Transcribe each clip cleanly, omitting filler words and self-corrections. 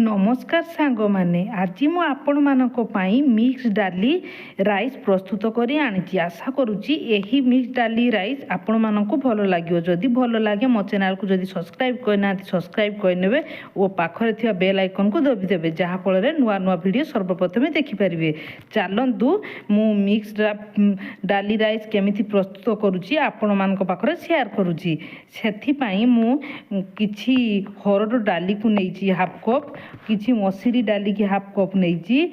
नमस्कार सांग माने आज मु आपण मानक पई मिक्स डाली राइस प्रस्तुत करी आनी आशा करुच्ची यही मिक्स डाली राइस आपण मानक भल लगे जदि भल लगे मो चैनल को जदि सब्सक्राइब करना सब्सक्राइब करने और पाखरे थिया बेल आइकन को दबिदेवे जहाँफल नुआ नुआ वीडियो सर्वप्रथमे देखिपारे। चलतु मु मिक्स डाली राइस केमिति प्रस्तुत करुच्ची आपण मानक पाखरे शेयर करुच्ची। सेथिपाई मु किछि हरड़ डाली को नेइची हाफ कप, किछि मसूरी डाली की हाफ कप नहीं,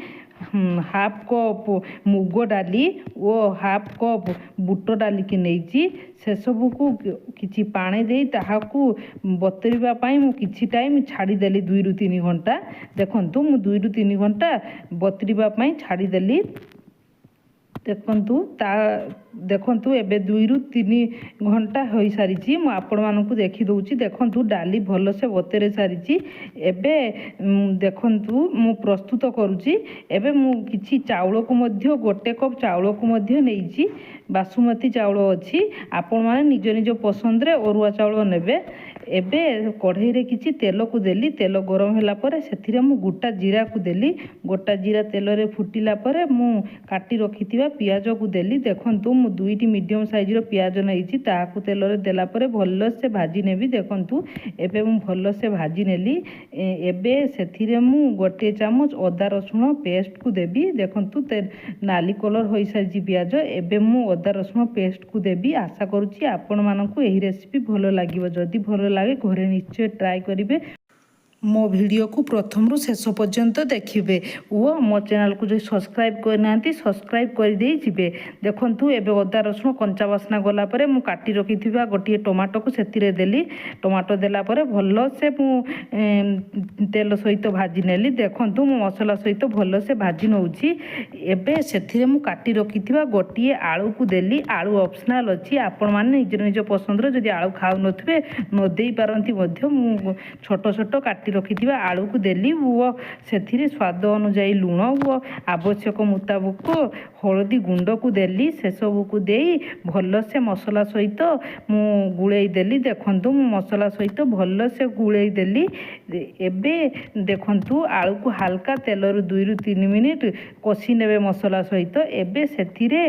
हाफ कप मुग डाली और हाफ कप बुट डाली की नहीं। से सबू को किछि पानी दे ताहाकू बतरिबा पाई मु किछि टाइम छाड़ी देली 2 ରୁ 3 घंटा। देखंतु मु 2 ରୁ 3 घंटा बतरिबा पाई छाड़ी देली। देखंतु एबे 2 ରୁ 3 घंटा हो सारी मु आपण मानकु देखि दउची। देखंतु डाली भल से बतरे सारी। एबे देखंतु मु प्रस्तुत करूची। एबे मु किछि चाउल को मध्य 1 कप चाउल को मध्य नेइची। बासुमती चाउल अछि, आपण माने निज निज पसंद रे अरुआ चाउल नेबे। एबे कढ़ई रे किछि तेल को देली। तेल गरम होला परे सेथिरे मु गोटा जीरा को देली। गोटा जीरा तेल रे फुटिला परे मु काटी रखिथिबा पियाज को देली। देखंतु मु 2टी मीडियम साइज रो पियाज नैची ताहाकू तेल रे देला परे भल से भाजी नेबी। देखंतु एबे मु भल से भाजी नेली। एबे सेथिरे मु 1 चामच अदा रसुण पेस्ट को देबी। देखंतु नाली कलर होई सारी पियाज। एबे मु अदा रसुण पेस्ट को देबी। आशा करूची आपण मानकू एही रेसिपी भल लागिवो। जदि भल लागे घरे निश्चय ट्राई करिवे। मो वीडियो को प्रथम रु शेष पर्यंत देखिए और मो चैनल को जो सब्सक्राइब करना सब्सक्राइब कर दे जिवे। देखंतु एबे अदा रसुण कंचा बासना गला परे मु काटी रखिथिबा गोटे टमाटो को सेतिरे देली। टमाटो देला परे भल से मु तेल सहित भाजी नेली। देखंतु मु मसला सहित भल से भाजी नउची। एबे सेथिरे मु काटी रखिथिबा गोटे आलू को देली। आलू ऑप्शनल अछि, आपण माने निज निज पसंद रो जदि आलू खाउ नथबे न देई पारंती मध्य। मु छोट छोट काटी रखिथिबा आलू को देली वो सेथिरे स्वाद अनुसार लूण वो आवश्यक मुताबिक हलदी गुंड को देली। से सब को देई भल से मसला सहित मु गुड़ाई देली। देखंतु मु मसला सहित भल से गुड़ाई देली। एबे देखंतु आलू को हल्का तेल रु 2 ରୁ 3 मिनिट कषि नेबे मसला सहित। एबे सेथिरे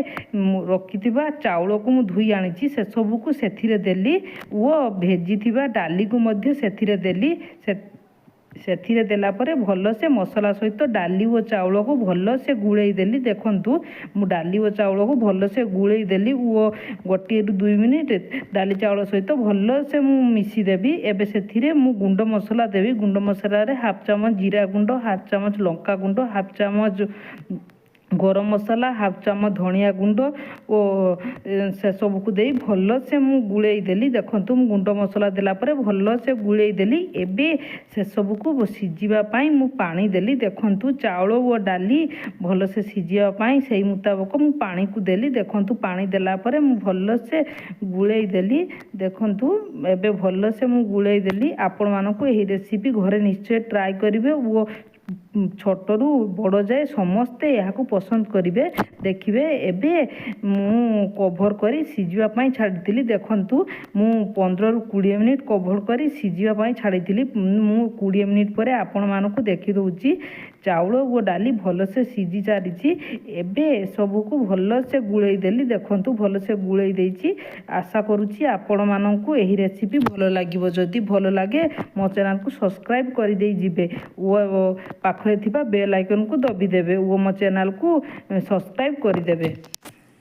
रखिथिबा चाउल को मु धुई आनिची से सब को सेथिरे देली। वो भेजिथिबा डाली को मध्य सेथिरे देली। सेथिरे देला परे भल से मसला सहित डाली और चाउल को भल से गुड़ाई देली। देखंतु मु डाली और चाउल को भल से गुड़ाई देली। वो 1 ରୁ 2 मिनिट डाली चाउल सहित भल से मु मिसी देबी। एबे सेथिरे मु गुंड मसला देबी। गुंड मसला रे हाफ चामच जीरा गुंड, हाफ चामच लंका गुंड, हाफ चामच गरम मसला, हाफ चामच धनिया गुंड और से सब को दे भल से मु गुड़ाई देली। देखंतु मु गुंड मसला देला परे भल से गुड़ाई देली। एबे से सब को सिझिबा पाई मु पानी देली। देखंतु चाउल और डाली भल से सिझिबा पाई सेही मुताबिक मु पानी को देली। देखंतु पानी देला परे मु भल से गुड़ाई देली। देखंतु एबे भल से मु गुड़ाई देली। आपण मानकू एही रेसिपी घरे निश्चय ट्राई करिवे। वो छोटरू बड़ जाए समस्ते यहाँ पसंद करेंगे। देखिए एबे मु कभर करी सिझिबा पाई छाड़ी। देखंतु मु 15 ରୁ 20 मिनिट कभर करी सिझिबा पाई छाड़ी। मु 20 मिनिट पर आपण मानकू देखि दउची चाउल और डाली भल से सिझी सारी। एबे सब को भल से गुड़ाई देली। देखंतु भल से गुड़ाई देइची। आशा करूची आपण मानकू एही रेसिपी भल लागिवो। जदि भल लागे मो चैनल को सब्सक्राइब कर दे जिवे वो पाखरे थिबा बेल आइकन को दबी देबे। वो मो चैनल को सब्सक्राइब कर देबे।